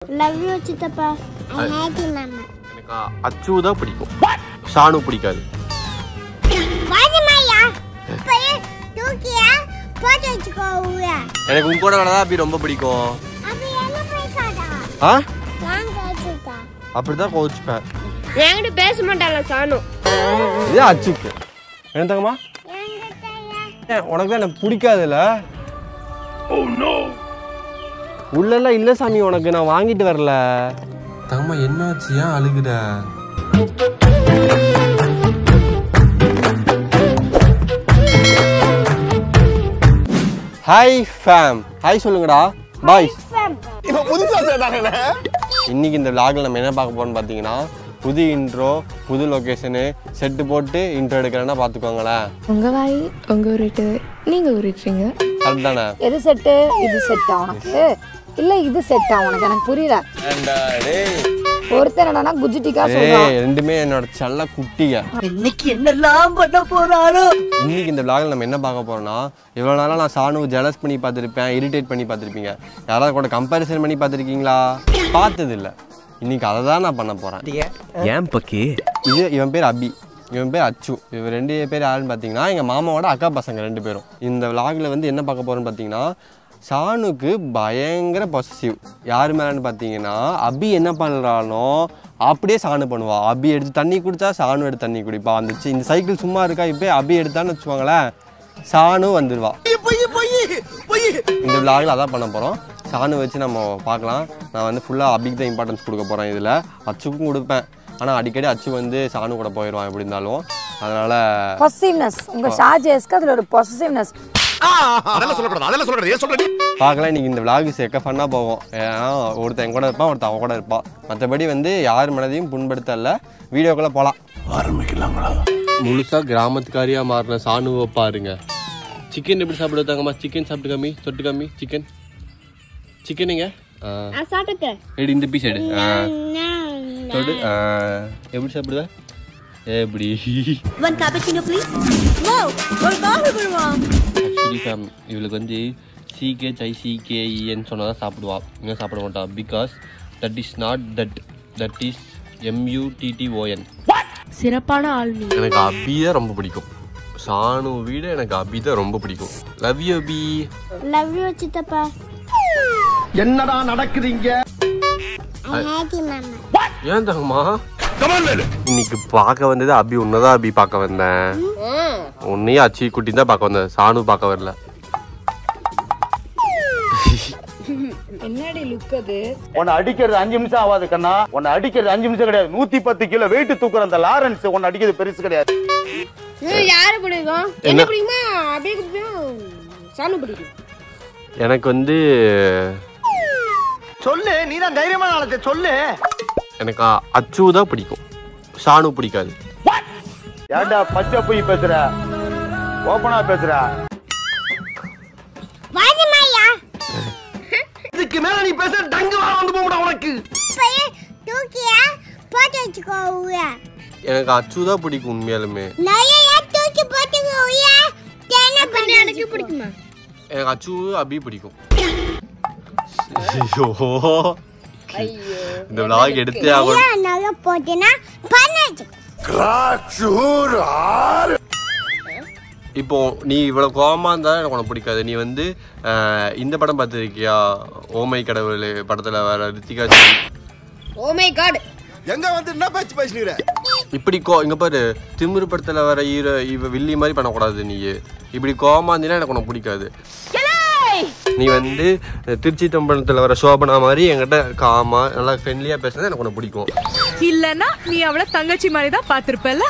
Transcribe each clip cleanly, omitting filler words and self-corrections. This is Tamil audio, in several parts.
Love you சித்தப்பா. I hate you mama. எனக்கு அச்சு தான் பிடிக்கும். சானு பிடிக்காது. வாஜமாயா. போய் தூக்கியா போட்டு வச்சுக்கோங்க. எனக்கு உன் கூட விளையாட அப்படி ரொம்ப பிடிக்கும். அப்ப என்ன பேசாதா? நான் பேசுதா. அப்படிதான் கோச்சுப்பேன். என்கிட்ட பேச மாட்டாள சானு. இது அச்சுக்கு. என்ன தங்கமா? உனக்கு தான் எனக்கு பிடிக்காதுல்ல? Oh no. உள்ளெல்லாம் இல்ல சாமி உனக்கு நான் வாங்கிட்டு வரல. தங்கமா என்னாச்சு ஏன் அழுகுற? Hi fame. ஹாய் சொல்லுங்கடா. பாய். இப்போ புதுசா சேதானே. இன்னைக்கு இந்த vlogல நம்ம என்ன பார்க்க போறோம்னு பாத்தீங்கன்னா புது இன்ட்ரோ புது லொகேஷனு செட்டு போட்டு இன்ட்ரோ எடுக்கிறேன்னா பார்த்துக்கோங்களேன். உங்க வாய் உங்க ஊரிட்டு நீங்க ஊரிட்டுறீங்க கரெக்ட் தானே? எது செட்டு இது செட்டா உனக்கு இல்ல இது செட்டா உனக்கு எனக்கு புரியல. ஒருத்தர் என்னன்னா குஜிட்டிக்கா சொல்றான். ரெண்டுமே என்னோட செல்ல குட்டிங்க. இன்னைக்கு என்னெல்லாம் பண்ண போறாரோ. இன்னைக்கு இந்த vlogல நம்ம என்ன பார்க்க போறோம்னா இவ்வளவு நாளா நான் சானு ஜெலஸ் பண்ணி பார்த்துருப்பேன், இரிட்டேட் பண்ணி பார்த்துருப்பீங்க. யாராவது கூட கம்பேரிசன் பண்ணி பார்த்துருக்கீங்களா? பார்த்தது இல்லை. இன்னைக்கு அதை தான் நான் பண்ண போறேன். ஏன் பக்கி? இது இவன் பேர் அபி, இவன் பேர் அச்சு. இவன் ரெண்டு பேர் யாருன்னு பார்த்தீங்கன்னா எங்கள் மாமாவோட அக்கா பசங்க ரெண்டு பேரும். இந்த vlogல வந்து என்ன பார்க்க போறோம்னு பார்த்தீங்கன்னா சானுக்கு பயங்கர பொசசிவ். யார் மேலேன்னு பார்த்தீங்கன்னா அபி என்ன பண்ணுறானோ அப்படியே சானு பண்ணுவா. அபி எடுத்து தண்ணி குடித்தா சானு எடுத்து தண்ணி குடிப்பா. அந்த இந்த சைக்கிள் சும்மா இருக்கா இப்போ அபி எடுத்தான்னு வச்சுக்கோங்களேன் சானு வந்துடுவா. இந்த vlogல அதான் பண்ண போகிறோம். சானு வச்சு நம்ம பார்க்கலாம். நான் வந்து ஃபுல்லாக அபிக்கு தான் இம்பார்ட்டன்ஸ் கொடுக்க போகிறேன். இதில் அச்சுக்கும் கொடுப்பேன். ஆனால் அடிக்கடி அச்சு வந்து சானு கூட போயிடுவான் எப்படி இருந்தாலும். அதனால பொசசிவ்னஸ் உங்க ஷாஜேஸ்க்கு அதுல ஒரு பொசசிவ்னஸ். பார்க்கலாம். இன்னைக்கு இந்த vlog சேர்க்க ஃபன்னாக போகும். ஏன்னா ஒருத்தன் என் கூட இருப்பான், ஒருத்தன் அவன் கூட இருப்பான். மற்றபடி வந்து யார் மனதையும் புண்படுத்தல. வீடியோக்குள்ளே போகலாம். ஆரம்பிக்கலாங்களா? முழுசாக கிராமத்துக்காரியாக மாறின சானுவை பாருங்க. சிக்கன் எப்படி சாப்பிடுவாங்கம்மா? சிக்கன் சாப்பிட்டு காமி, தொட்டு காமி. சிக்கன் சிக்கனுங்க எடு, இந்த பீஸ் எடு. தொட்டு எப்படி சாப்பிடுவ? எப்படி ஆக்சுவலி ஃபேம் இவளுக்கு வந்து CKHICKEN சொன்னதான் சாப்பிடுவா. இன்னும் சாப்பிட மாட்டா. Because that is not that is MUTTON. சிறப்பான ஆள் நீ. எனக்கு அபி தான் ரொம்ப பிடிக்கும். சானு விட எனக்கு அபி தான் ரொம்ப பிடிக்கும். Love you Abhi. Love you சித்தப்பா. என்னடா நடக்குதுங்க? I hate you mama. ஏன் தங்கம்மா? இன்னைக்கு பார்க்க வந்தது அபி. உன்னதான் அபி பார்க்க வந்தேன். உன்னையும் அச்சி குட்டி தான் பார்க்க வந்தேன். சானு பார்க்க வரல. என்னடி லுக் அது? உன்னை அடிக்கிறது 5 நிமிஷம் ஆகாது கண்ணா. உன்னை அடிக்கிறது 5 நிமிஷம் கிடையாது. 110 கிலோ வெயிட் தூக்குற அந்த லாரன்ஸ் உன்னை அடிக்கிறது பெருசு கிடையாது. யாரை பிடிக்கும்? என்ன பிடிக்குமா? அப்படியே பிடிக்கும். சானு பிடிக்கும். எனக்கு வந்து சொல்லு, நீ தான் தைரியமான ஆளத்தை சொல்லு. எனக்கு அச்சு தான் பிடிக்கும். சானு பிடிக்காது. ஏன்டா பச்சை போய் பேசுற? ஓபனா பேசுற? வாஜமாயா. இதுக்கு மேல நீ பேச டங்கு வா வந்து போடா உனக்கு. போய் தூக்கியா போட்டு வச்சுக்கோங்க. எனக்கு அச்சு தான் பிடிக்கும் உண்மையாலுமே. நிறைய தூக்கி போட்டுக்கோங்க. தேன பண்ணி எனக்கு பிடிக்குமா? எனக்கு அச்சு அபி பிடிக்கும். ஐயோ இந்த vlog எடுத்தே ஆகணும். நல்லா போட்டினா பண்ணு. இப்போ நீ இவ்வளவு கோவமா இருந்தா எனக்கு உனக்கு பிடிக்காது. நீ வந்து இந்த படம் பார்த்துருக்கியா? ஓமை கடவுள் படத்துல வர ரித்திகா. Oh my God. எங்க வந்து என்ன பேச்சு பேசுறீங்க? இப்படி இங்க பாரு திமிரு படத்துல வர ஹீரோ இவ வில்லி மாதிரி பண்ணக்கூடாது. நீ இப்படி கோவமா இருந்தீங்கன்னா எனக்கு உனக்கு பிடிக்காது. நீ வந்து திருச்சி தம்பனத்துல வர சோபனா மாதிரி என்கிட்ட காமா நல்லா ஃப்ரெண்ட்லியா பேசுறது எனக்கு உனக்கு பிடிக்கும். இல்லன்னா நீ அவள தங்கச்சி மாதிரி தான் பாத்திருப்பல.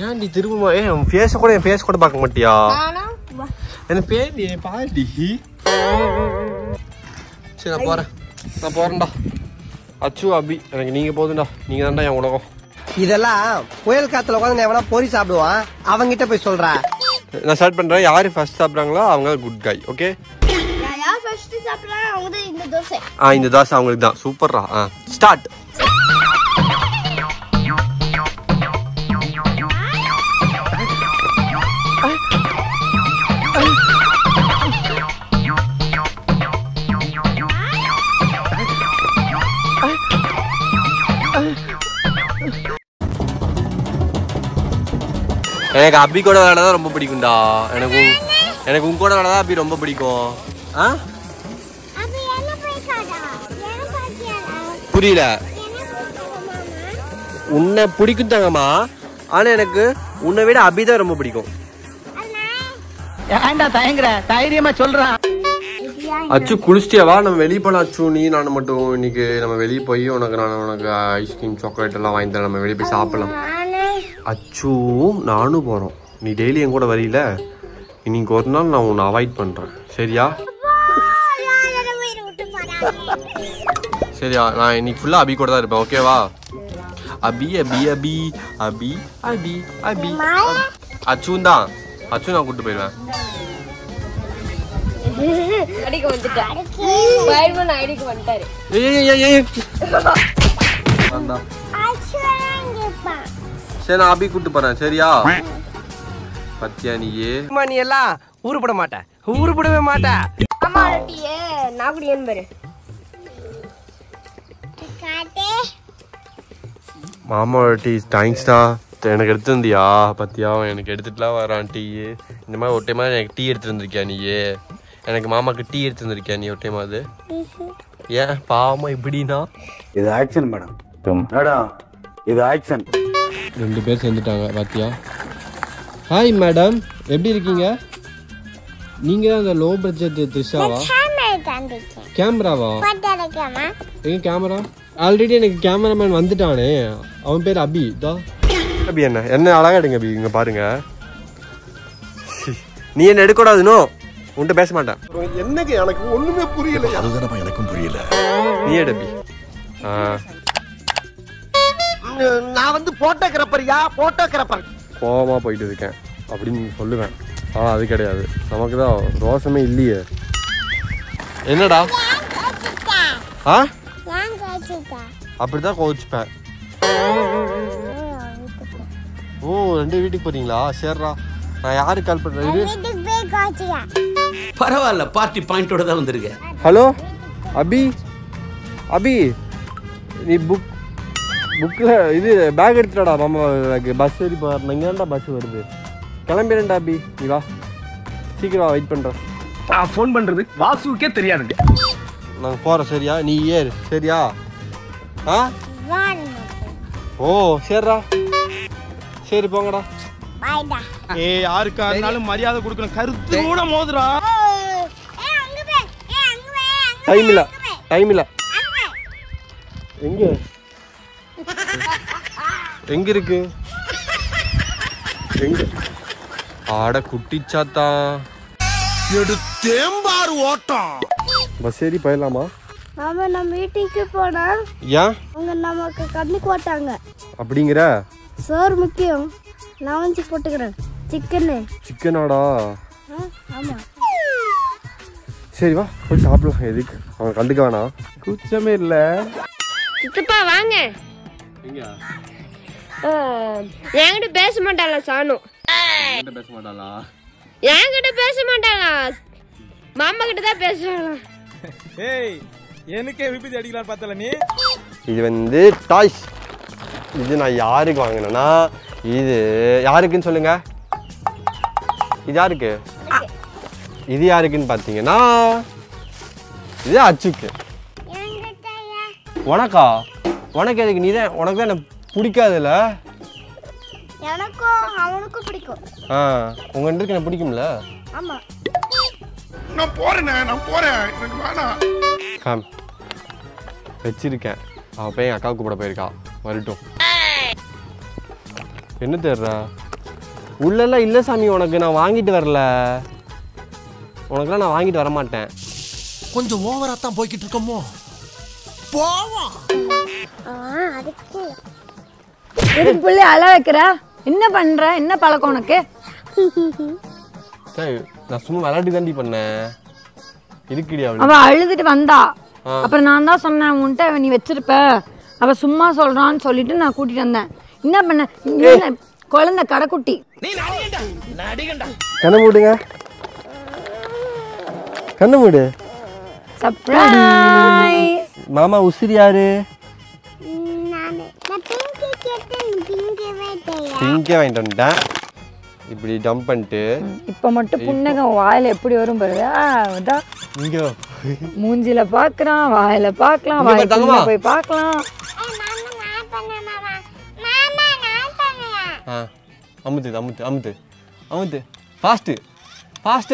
ஏன் நீ திரும்ப என் ஃபேஸ் கூட பார்க்க மாட்டியா? என்ன பேர் நீ பாடி. சரி நான் போறேன்டா. அச்சு அபி எனக்கு நீங்க போதுண்டா. நீங்க தான்டா என் உலகம். இதெல்லாம் புயல் காத்துல உட்காந்து எவனா பொறி சாப்பிடுவான். அவங்கிட்ட போய் சொல்றா. நான் ஸ்டார்ட் பண்றேன். யாரு ஃபர்ஸ்ட் சாப்பிடுறாங்களோ அவங்க குட் கை. ஓகே யார் ஃபர்ஸ்ட் சாப்பிடுறாங்க அவங்க இந்த தோசை. இந்த தோசை அவங்களுக்கு தான். சூப்பர்ரா. ஸ்டார்ட். எனக்கு அபி கூட விளையாட ரொம்ப பிடிக்கும்டா. எனக்கு உங்க கூட விளையாட அபி ரொம்ப பிடிக்கும். புரியல. உன்னை பிடிக்கும் தங்கம்மா, ஆனா எனக்கு உன்னை விட அபி தான் ரொம்ப பிடிக்கும். ஏன்டா தயங்குற? தைரியமா சொல்றான். அச்சு குளிச்சிட்டியா? வா நம்ம வெளியே போலாம். அச்சு நீ நான் மட்டும் இன்னைக்கு நம்ம வெளியே போய் உனக்கு ஐஸ்கிரீம் சாக்லேட் எல்லாம் வாங்கி தரேன். நம்ம வெளியே போய் சாப்பிடலாம். அச்சு நானும் போறோம். நீ டெய்லி என் கூட வரீல, இன்னைக்கு ஒரு நாள் நான் உன்னை அவாய்ட் பண்றேன். சரியா? சரியா? நான் இன்னைக்கு ஃபுல்லா அபி கூட தான் இருப்பேன். ஓகேவா? அபி அபி அபி அபி அபி அபி அச்சுன் தான். அச்சு நான் கூட்டு போயிடுவேன். அடிக்க வந்துட்டாரு. பைல்மன் அடிக்க வந்துட்டாரு. சரி நான் அபி கூட்டு போறேன். சரியா? பத்தியா நீயே நீ எல்லாம் ஊருப்பட மாட்டேன், ஊருப்படவே மாட்டேன். அம்மா டீயே நான் குடியேன் பாரு. மாமாவோட டீ தேங்க்ஸ்டா. எனக்கு எடுத்து வந்தியா? பத்தியா எனக்கு எடுத்துட்டுலாம் வரான் டீ. இந்த மாதிரி ஒரு டைமா எனக்கு டீ எடுத்துட்டு வந்திருக்கியா நீயே? எனக்கு மாமாக்கு டீ எடுத்து வந்திருக்கியா நீ ஒரு டைம்? அது ஏன் பாவமா இப்படின்னா? இது ஆக்ஷன் மேடம். மேடம் இது ஆக்ஷன். 2 பேர் சேர்ந்துட்டாங்க பாத்தியா? ஹாய் மேடம், எப்படி இருக்கீங்க? நீங்க தான் அந்த லோ பட்ஜெட் த்ரிஷாவா? கேமராவா? எங்க கேமரா? ஆல்ரெடி எனக்கு கேமராமேன் வந்துட்டானே, அவன் பேர் அபி தான். அபி என்ன அழகா எடுங்க அபி. இங்க பாருங்க. நீ என்ன எடுக்கூடாதுனோ? உன்கிட்ட பேச மாட்டேன். என்னங்க எனக்கு ஒண்ணுமே புரியல. அதுதானப்பா எனக்கும் புரியல. நீ எடுபி. நான் வந்து போட்டோகிராஃபரியா, போட்டோகிராஃபர். கோவமா போயிட்டு இருக்கேன் அப்படின்னு சொல்லுவேன். அது கிடையாது. நமக்கு தான் ரோசமே இல்லையே. என்னடா? அப்படிதான் கோச்சுப்பேன். ஓ 2 வீட்டுக்கு போறீங்களா? சரிடா. நான் யாருக்கு கால் பண்றேன்? பரவாயில்ல, பார்ட்டி பாயிண்டோட தான் வந்திருக்கேன். ஹலோ அபி. அபி நீ புக்கில் இது பேக் எடுத்துடாடா. மாமா பஸ் ஏறி போறேன். இங்கேண்டா பஸ் வருது. கிளம்பிடுறேன்டா அபி. நீ வா சீக்கிரம், வெயிட் பண்ணுறேன். ஃபோன் பண்றது வாசுக்கே தெரியாது. நாங்கள் போகிறோம். சரியா? நீ ஏறு. சரியா? ஓ சரிடா. சரி போங்கடா. யாருக்கா இருந்தாலும் மரியாதை கொடுக்கணும். கருத்து கூட மோதுறா. டைம் இல்ல. எங்க இருக்கு? எங்க? ஆட குட்டிச்சாத்தா எடுத்தேம்பார் ஓட்டம். பஸ் ஏறி போயிடலாமா? ஆமா, நம்ம வீட்டுக்கு போனா ஏன் அவங்க நமக்கு கண்ணு போட்டாங்க அப்படிங்கிற? சோறு முக்கியம். நான் வந்து போட்டுக்கிறேன். சிக்கனாடா? ஆமா. சரி வா போய் சாப்பிடலாம். எதுக்கு அவன் கண்டுக்க வேணாம். குச்சமே இல்ல. சித்தப்பா வாங்க. என்கிட்ட பேச மாட்டாளா சானு? பேச மாட்டாளா? என்கிட்ட பேச மாட்டாளா? மாமா கிட்ட தான் பேசுவாளா? ஏய் எனக்கே விபத்து அடிக்கலாம் பார்த்தல நீ. இது வந்து டாய்ஸ். இது நான் யாருக்கு வாங்கினேன்னா, இது யாருக்குன்னு சொல்லுங்க. இது யாருக்கு? இது யாருக்குன்னு பார்த்தீங்கன்னா இது அச்சுக்கு. உனக்கா? உனக்கு எதுக்கு? நீதான், உனக்கு தான் எனக்கு பிடிக்காதுல்ல. எனக்கும் அவனுக்கும் பிடிக்கும். உங்க ரெண்டுக்கு எனக்கு பிடிக்கும்ல. ஆமா. நான் போறேன். எனக்கு வேணாம். வச்சிருக்கேன். அவ போய் என் அக்காவுக்கு கூட போயிருக்கா. வரட்டும். என்ன தேடுறா? உள்ளெல்லாம் இல்லை சாமி. உனக்கு நான் வாங்கிட்டு வரல. உனக்குலாம் நான் வாங்கிட்டு வர மாட்டேன். கொஞ்சம் ஓவரா தான் போய்கிட்டு இருக்கோமோ. போவோம். எதுக்கு புள்ளி அழ வைக்கிற? என்ன பண்ற? என்ன பழக்கம் உனக்கு? சரி நான் சும்மா விளையாட்டு தாண்டி பண்ணேன். இருக்குடி அவளு. அவ அழுதுட்டு வந்தா. அப்புறம் நான் தான் சொன்னேன் உன்கிட்ட நீ வச்சிருப்ப. அவ சும்மா சொல்றான்னு சொல்லிட்டு நான் கூட்டிட்டு வந்தேன். என்ன பண்ண? குழந்தை கடைக்குட்டி. கண்ணை மூடுங்க. கண்ணை மூடு. சர்ப்ரைஸ். மாமா உசிரி யாரு? நான் பிங்கே கேட்டேன். பிங்கே பிங்கே வாங்கிட்டு வந்துட்டேன். இப்படி டம்ப் பண்ணிட்டு இப்ப மட்டும் புன்னகம் வாயில எப்படி வரும் பாருங்க. அதான் இங்க மூஞ்சில பாக்குறான், வாயில பாக்கலாம், இங்க பாரு தங்கமா. வாயில போய் பாக்கலாம். அமுத்து அமுத்து அமுத்து அமுத்து ஃபாஸ்ட் ஃபாஸ்ட்.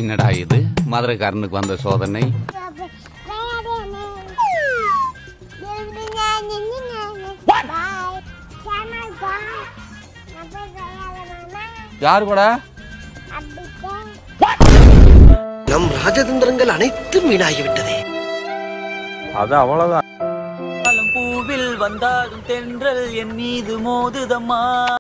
என்னடா இது மதுரைக்காரனுக்கு வந்த சோதனை. யாரு கூட நம் ராஜதந்திரங்கள் அனைத்தும் வீணாகிவிட்டதே. அது அவ்வளவுதான். பூவில் வந்தாடும் தென்றல் என் மீது மோதுதம்மா.